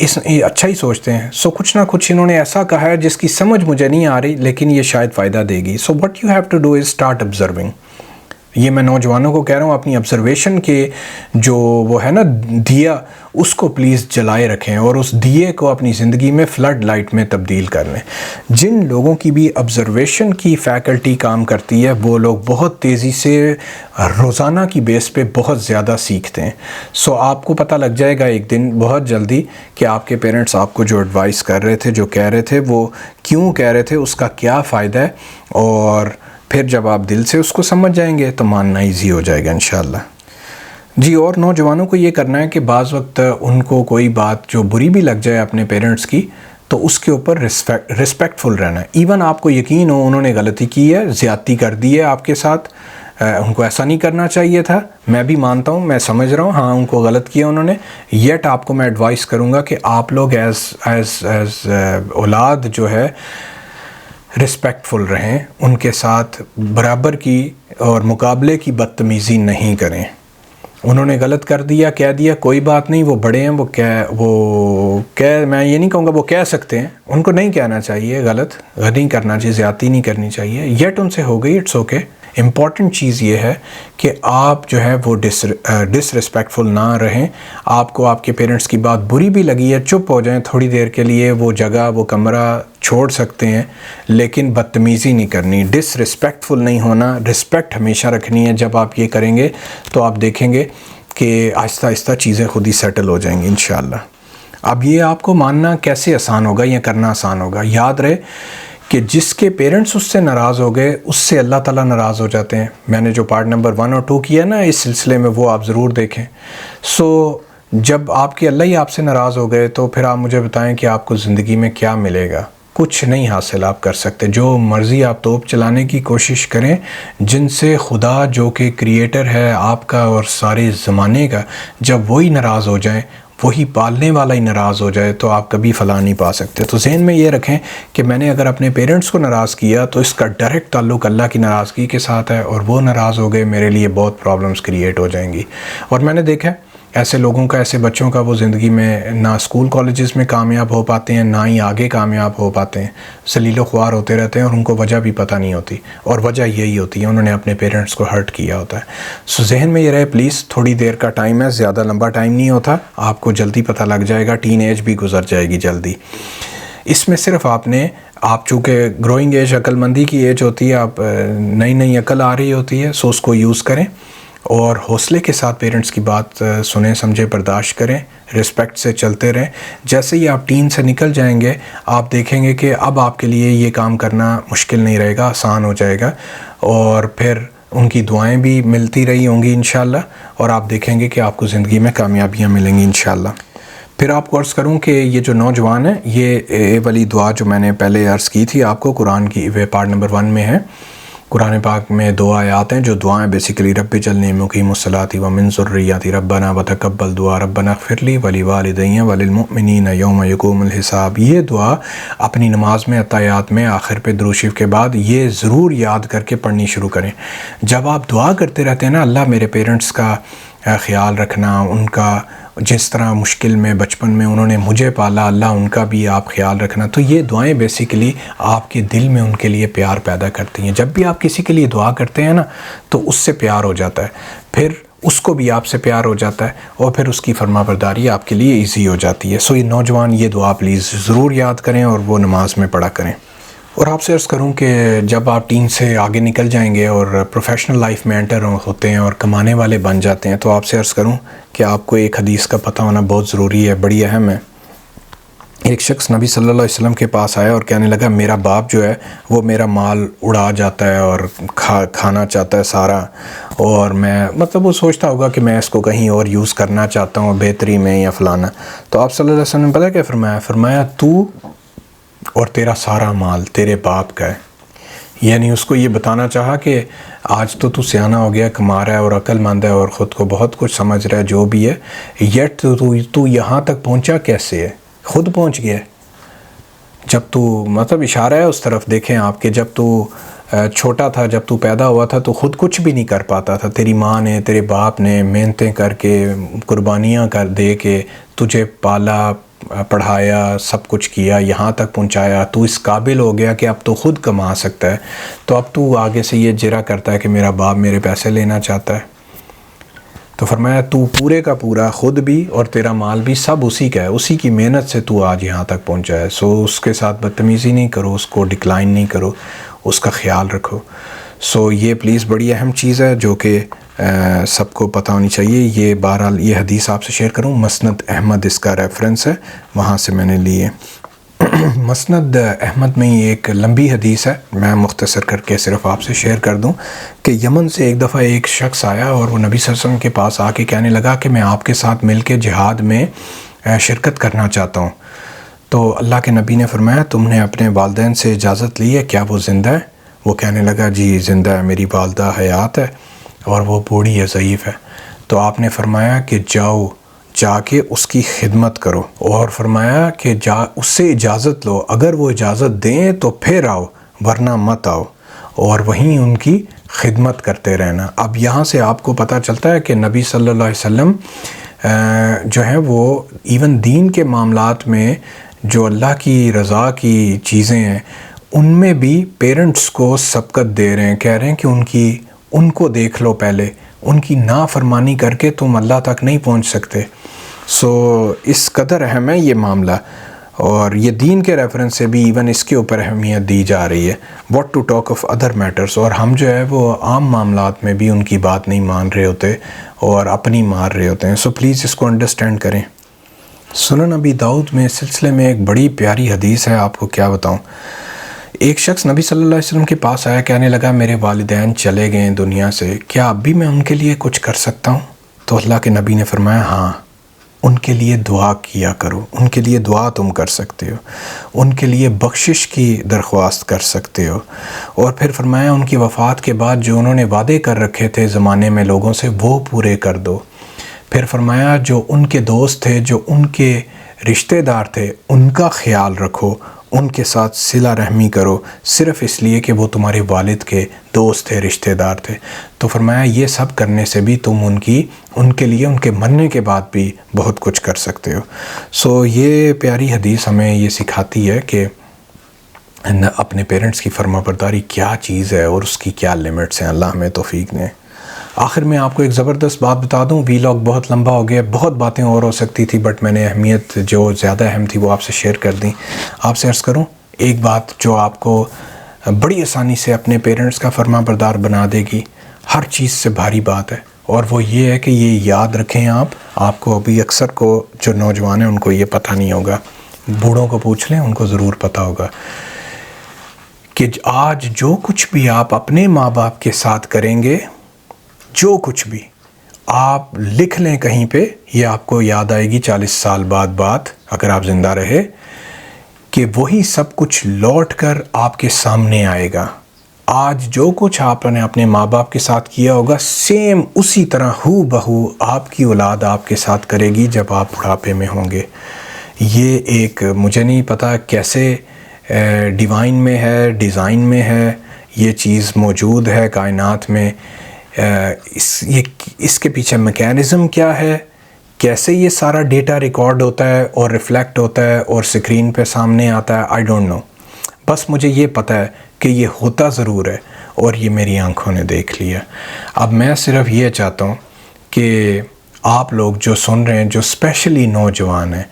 یہ اچھا ہی سوچتے ہیں. سو کچھ نہ کچھ انہوں نے ایسا کہا ہے جس کی سمجھ مجھے نہیں آ رہی لیکن یہ شاید فائدہ دے گی. So what you have to do is start observing. یہ میں نوجوانوں کو کہہ رہا ہوں اپنی آبزرویشن کے جو وہ ہے نا دیا اس کو پلیز جلائے رکھیں اور اس دیے کو اپنی زندگی میں فلڈ لائٹ میں تبدیل کر لیں. جن لوگوں کی بھی آبزرویشن کی فیکلٹی کام کرتی ہے وہ لوگ بہت تیزی سے روزانہ کی بیس پہ بہت زیادہ سیکھتے ہیں. سو آپ کو پتہ لگ جائے گا ایک دن بہت جلدی کہ آپ کے پیرنٹس آپ کو جو ایڈوائس کر رہے تھے جو کہہ رہے تھے وہ کیوں کہہ رہے تھے, اس کا کیا فائدہ ہے, اور پھر جب آپ دل سے اس کو سمجھ جائیں گے تو ماننا ایزی ہو جائے گا انشاءاللہ. جی, اور نوجوانوں کو یہ کرنا ہے کہ بعض وقت ان کو کوئی بات جو بری بھی لگ جائے اپنے پیرنٹس کی تو اس کے اوپر رسپیکٹفل رہنا ہے. ایون آپ کو یقین ہو انہوں نے غلطی کی ہے, زیادتی کر دی ہے آپ کے ساتھ, ان کو ایسا نہیں کرنا چاہیے تھا, میں بھی مانتا ہوں, میں سمجھ رہا ہوں ہاں ان کو غلط کیا انہوں نے, یٹ آپ کو میں ایڈوائس کروں گا کہ آپ لوگ ایز اولاد جو ہے رسپیکٹفل رہیں, ان کے ساتھ برابر کی اور مقابلے کی بدتمیزی نہیں کریں. انہوں نے غلط کر دیا, کہہ دیا, کوئی بات نہیں, وہ بڑے ہیں, میں یہ نہیں کہوں گا وہ کہہ سکتے ہیں, ان کو نہیں کہنا چاہیے غلط نہیں کرنا چاہیے, زیادتی نہیں کرنی چاہیے, یٹ ان سے ہو گئی, اٹس اوکے. امپورٹنٹ چیز یہ ہے کہ آپ جو ہے وہ ڈس رسپیکٹفل نہ رہیں. آپ کو آپ کے پیرنٹس کی بات بری بھی لگی ہے, چپ ہو جائیں تھوڑی دیر کے لیے, وہ جگہ وہ کمرہ چھوڑ سکتے ہیں, لیکن بدتمیزی نہیں کرنی, ڈس رسپیکٹفل نہیں ہونا, رسپیکٹ ہمیشہ رکھنی ہے. جب آپ یہ کریں گے تو آپ دیکھیں گے کہ آہستہ آہستہ چیزیں خود ہی سیٹل ہو جائیں گی انشاءاللہ. اب یہ آپ کو ماننا کیسے آسان ہوگا یا کرنا آسان ہوگا. یاد رہے کہ جس کے پیرنٹس اس سے ناراض ہو گئے اس سے اللہ تعالیٰ ناراض ہو جاتے ہیں. میں نے جو پارٹ نمبر 1 اور 2 کیا نا اس سلسلے میں وہ آپ ضرور دیکھیں. سو جب آپ کے اللہ ہی آپ سے ناراض ہو گئے تو پھر آپ مجھے بتائیں کہ آپ کو زندگی میں کیا ملے گا. کچھ نہیں حاصل آپ کر سکتے. جو مرضی آپ توپ چلانے کی کوشش کریں, جن سے خدا جو کہ کریٹر ہے آپ کا اور سارے زمانے کا, جب وہی ناراض ہو جائیں, وہی پالنے والا ہی ناراض ہو جائے تو آپ کبھی فلاح نہیں پا سکتے. تو ذہن میں یہ رکھیں کہ میں نے اگر اپنے پیرنٹس کو ناراض کیا تو اس کا ڈائریکٹ تعلق اللہ کی ناراضگی کے ساتھ ہے, اور وہ ناراض ہو گئے میرے لیے بہت پرابلمس کریٹ ہو جائیں گی. اور میں نے دیکھا ایسے لوگوں کا, ایسے بچوں کا, وہ زندگی میں نہ اسکول کالجز میں کامیاب ہو پاتے ہیں, نہ ہی آگے کامیاب ہو پاتے ہیں, ذلیل و خوار ہوتے رہتے ہیں اور ان کو وجہ بھی پتہ نہیں ہوتی, اور وجہ یہی ہوتی ہے انہوں نے اپنے پیرنٹس کو ہرٹ کیا ہوتا ہے. سو ذہن میں یہ رہے پلیز, تھوڑی دیر کا ٹائم ہے, زیادہ لمبا ٹائم نہیں ہوتا, آپ کو جلدی پتہ لگ جائے گا, ٹین ایج بھی گزر جائے گی جلدی. اس میں صرف آپ چونکہ گروئنگ ایج عقل مندی کی ایج ہوتی ہے, آپ نئی عقل آ رہی ہوتی ہے, سو اس کو یوز کریں اور حوصلے کے ساتھ پیرنٹس کی بات سنیں, سمجھیں, برداشت کریں, رسپیکٹ سے چلتے رہیں. جیسے ہی آپ ٹین سے نکل جائیں گے آپ دیکھیں گے کہ اب آپ کے لیے یہ کام کرنا مشکل نہیں رہے گا, آسان ہو جائے گا, اور پھر ان کی دعائیں بھی ملتی رہی ہوں گی انشاءاللہ, اور آپ دیکھیں گے کہ آپ کو زندگی میں کامیابیاں ملیں گی انشاءاللہ. پھر آپ کو عرض کروں کہ یہ جو نوجوان ہیں, یہ والی دعا جو میں نے پہلے عرض کی تھی آپ کو, قرآن کی پارٹ نمبر 1 میں ہے. قرآن پاک میں 2 آیات ہیں جو دعائیں بیسیکلی رب جعلنی مقیم الصلاۃ ومن ذریتی ربنا وتقبل دعا ربنا اغفر لی ولوالدی وللمؤمنین یوم یقوم الحساب. یہ دعا اپنی نماز میں اتحیات میں آخر پہ درود شریف کے بعد یہ ضرور یاد کر کے پڑھنی شروع کریں. جب آپ دعا کرتے رہتے ہیں نا, اللہ میرے پیرنٹس کا خیال رکھنا, ان کا جس طرح مشکل میں بچپن میں انہوں نے مجھے پالا, اللہ ان کا بھی آپ خیال رکھنا, تو یہ دعائیں بیسیکلی آپ کے دل میں ان کے لیے پیار پیدا کرتی ہیں. جب بھی آپ کسی کے لیے دعا کرتے ہیں نا تو اس سے پیار ہو جاتا ہے, پھر اس کو بھی آپ سے پیار ہو جاتا ہے, اور پھر اس کی فرما برداری آپ کے لیے ایزی ہو جاتی ہے. سو یہ نوجوان یہ دعا پلیز ضرور یاد کریں اور وہ نماز میں پڑھا کریں. اور آپ سے عرض کروں کہ جب آپ ٹین سے آگے نکل جائیں گے اور پروفیشنل لائف میں انٹر ہوتے ہیں اور کمانے والے بن جاتے ہیں, تو آپ سے عرض کروں کہ آپ کو ایک حدیث کا پتہ ہونا بہت ضروری ہے, بڑی اہم ہے. ایک شخص نبی صلی اللہ علیہ وسلم کے پاس آیا اور کہنے لگا میرا باپ جو ہے وہ میرا مال اڑا جاتا ہے اور کھانا چاہتا ہے سارا, اور میں وہ سوچتا ہوگا کہ میں اس کو کہیں اور یوز کرنا چاہتا ہوں بہتری میں یا فلانا. تو آپ صلی اللہ علیہ وسلم نے پتہ کیا فرمایا تو اور تیرا سارا مال تیرے باپ کا ہے. یعنی اس کو یہ بتانا چاہا کہ آج تو سیانہ ہو گیا, کما رہا ہے اور عقل مند ہے اور خود کو بہت کچھ سمجھ رہا ہے جو بھی ہے, یٹ تو یہاں تک پہنچا کیسے ہے, خود پہنچ گیا. جب تو اشارہ ہے اس طرف دیکھیں آپ کہ جب تو چھوٹا تھا, جب تو پیدا ہوا تھا تو خود کچھ بھی نہیں کر پاتا تھا. تیری ماں نے, تیرے باپ نے محنتیں کر کے, قربانیاں دے کے تجھے پالا پڑھایا، سب کچھ کیا، یہاں تک پہنچایا، تو اس قابل ہو گیا کہ اب تو خود کما سکتا ہے، تو اب تو آگے سے یہ جرا کرتا ہے کہ میرا باپ میرے پیسے لینا چاہتا ہے۔ تو فرمایا تو پورے کا پورا خود بھی اور تیرا مال بھی سب اسی کا ہے، اسی کی محنت سے تو آج یہاں تک پہنچا ہے، سو اس کے ساتھ بدتمیزی نہیں کرو، اس کو ڈکلائن نہیں کرو، اس کا خیال رکھو۔ سو یہ پلیز بڑی اہم چیز ہے جو کہ سب کو پتہ ہونی چاہیے۔ یہ بہرحال یہ حدیث آپ سے شیئر کروں، مسند احمد اس کا ریفرنس ہے، وہاں سے میں نے لی ہے۔ مسند احمد میں یہ ایک لمبی حدیث ہے، میں مختصر کر کے صرف آپ سے شیئر کر دوں کہ یمن سے ایک دفعہ ایک شخص آیا اور وہ نبی صلی اللہ علیہ وسلم کے پاس آ کے کہنے لگا کہ میں آپ کے ساتھ مل کے جہاد میں شرکت کرنا چاہتا ہوں۔ تو اللہ کے نبی نے فرمایا تم نے اپنے والدین سے اجازت لی ہے، کیا وہ زندہ ہے؟ وہ کہنے لگا جی زندہ ہے، میری والدہ حیات ہے اور وہ بوڑھی ہے، ضعیف ہے۔ تو آپ نے فرمایا کہ جا کے اس کی خدمت کرو، اور فرمایا کہ اس سے اجازت لو، اگر وہ اجازت دیں تو پھر آؤ ورنہ مت آؤ، اور وہیں ان کی خدمت کرتے رہنا۔ اب یہاں سے آپ کو پتہ چلتا ہے کہ نبی صلی اللہ علیہ وسلم جو ہے وہ ایون دین کے معاملات میں جو اللہ کی رضا کی چیزیں ہیں ان میں بھی پیرنٹس کو سبقت دے رہے ہیں، کہہ رہے ہیں کہ ان کو دیکھ لو پہلے، ان کی نافرمانی کر کے تم اللہ تک نہیں پہنچ سکتے۔ سو اس قدر اہم ہے یہ معاملہ، اور یہ دین کے ریفرنس سے بھی ایون اس کے اوپر اہمیت دی جا رہی ہے، what to talk of other matters, اور ہم جو ہے وہ عام معاملات میں بھی ان کی بات نہیں مان رہے ہوتے اور اپنی مار رہے ہوتے ہیں۔ سو پلیز اس کو انڈرسٹینڈ کریں۔ سنن ابی داؤد میں اس سلسلے میں ایک بڑی پیاری حدیث ہے، آپ کو کیا بتاؤں۔ ایک شخص نبی صلی اللہ علیہ وسلم کے پاس آیا، کہنے لگا میرے والدین چلے گئے دنیا سے، کیا اب بھی میں ان کے لیے کچھ کر سکتا ہوں؟ تو اللہ کے نبی نے فرمایا ہاں، ان کے لیے دعا کیا کرو، ان کے لیے دعا تم کر سکتے ہو، ان کے لیے بخشش کی درخواست کر سکتے ہو، اور پھر فرمایا ان کی وفات کے بعد جو انہوں نے وعدے کر رکھے تھے زمانے میں لوگوں سے وہ پورے کر دو۔ پھر فرمایا جو ان کے دوست تھے، جو ان کے رشتہ دار تھے، ان کا خیال رکھو، ان کے ساتھ صلہ رحمی کرو، صرف اس لیے کہ وہ تمہارے والد کے دوست تھے، رشتہ دار تھے۔ تو فرمایا یہ سب کرنے سے بھی تم ان کے لیے ان کے مرنے کے بعد بھی بہت کچھ کر سکتے ہو۔ سو یہ پیاری حدیث ہمیں یہ سکھاتی ہے کہ اپنے پیرنٹس کی فرما برداری کیا چیز ہے اور اس کی کیا لیمٹس ہیں۔ اللہ ہمیں توفیق دیں۔ آخر میں آپ کو ایک زبردست بات بتا دوں، وی لاگ بہت لمبا ہو گیا، بہت باتیں اور ہو سکتی تھی، بٹ میں نے اہمیت جو زیادہ اہم تھی وہ آپ سے شیئر کر دیں۔ آپ سے عرض کروں ایک بات جو آپ کو بڑی آسانی سے اپنے پیرنٹس کا فرما بردار بنا دے گی، ہر چیز سے بھاری بات ہے، اور وہ یہ ہے کہ یہ یاد رکھیں آپ کو ابھی اکثر کو جو نوجوان ہیں ان کو یہ پتہ نہیں ہوگا، بوڑھوں کو پوچھ لیں ان کو ضرور پتہ ہوگا کہ آج جو کچھ بھی آپ اپنے ماں باپ کے ساتھ کریں گے، جو کچھ بھی آپ لکھ لیں کہیں پہ، یہ آپ کو یاد آئے گی 40 سال بعد بات اگر آپ زندہ رہے، کہ وہی سب کچھ لوٹ کر آپ کے سامنے آئے گا۔ آج جو کچھ آپ نے اپنے ماں باپ کے ساتھ کیا ہوگا، سیم اسی طرح ہو بہو آپ کی اولاد آپ کے ساتھ کرے گی جب آپ بڑھاپے میں ہوں گے۔ یہ ایک مجھے نہیں پتا کیسے ڈیوائن میں ہے، ڈیزائن میں ہے، یہ چیز موجود ہے کائنات میں، اس کے پیچھے میکینزم کیا ہے، کیسے یہ سارا ڈیٹا ریکارڈ ہوتا ہے اور ریفلیکٹ ہوتا ہے اور سکرین پہ سامنے آتا ہے، آئی ڈونٹ نو، بس مجھے یہ پتہ ہے کہ یہ ہوتا ضرور ہے اور یہ میری آنکھوں نے دیکھ لیا۔ اب میں صرف یہ چاہتا ہوں کہ آپ لوگ جو سن رہے ہیں، جو اسپیشلی نوجوان ہیں،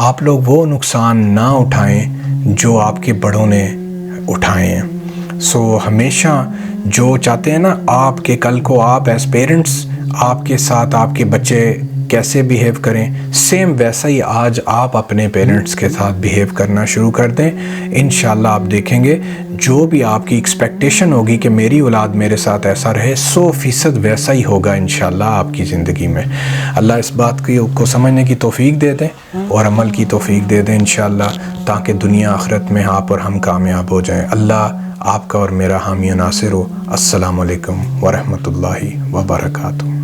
آپ لوگ وہ نقصان نہ اٹھائیں جو آپ کے بڑوں نے اٹھائے ہیں۔ سو ہمیشہ جو چاہتے ہیں نا آپ کے کل کو آپ ایز پیرنٹس آپ کے ساتھ آپ کے بچے کیسے بیہیو کریں، سیم ویسا ہی آج آپ اپنے پیرنٹس کے ساتھ بیہیو کرنا شروع کر دیں۔ انشاءاللہ آپ دیکھیں گے جو بھی آپ کی ایکسپیکٹیشن ہوگی کہ میری اولاد میرے ساتھ ایسا رہے، 100% ویسا ہی ہوگا انشاءاللہ آپ کی زندگی میں۔ اللہ اس بات کو سمجھنے کی توفیق دے دیں اور عمل کی توفیق دے دیں انشاءاللہ، تاکہ دنیا آخرت میں آپ اور ہم کامیاب ہو جائیں۔ اللہ آپ کا اور میرا حامی و ناصر ہو۔ السلام علیکم ورحمۃ اللہ وبرکاتہ۔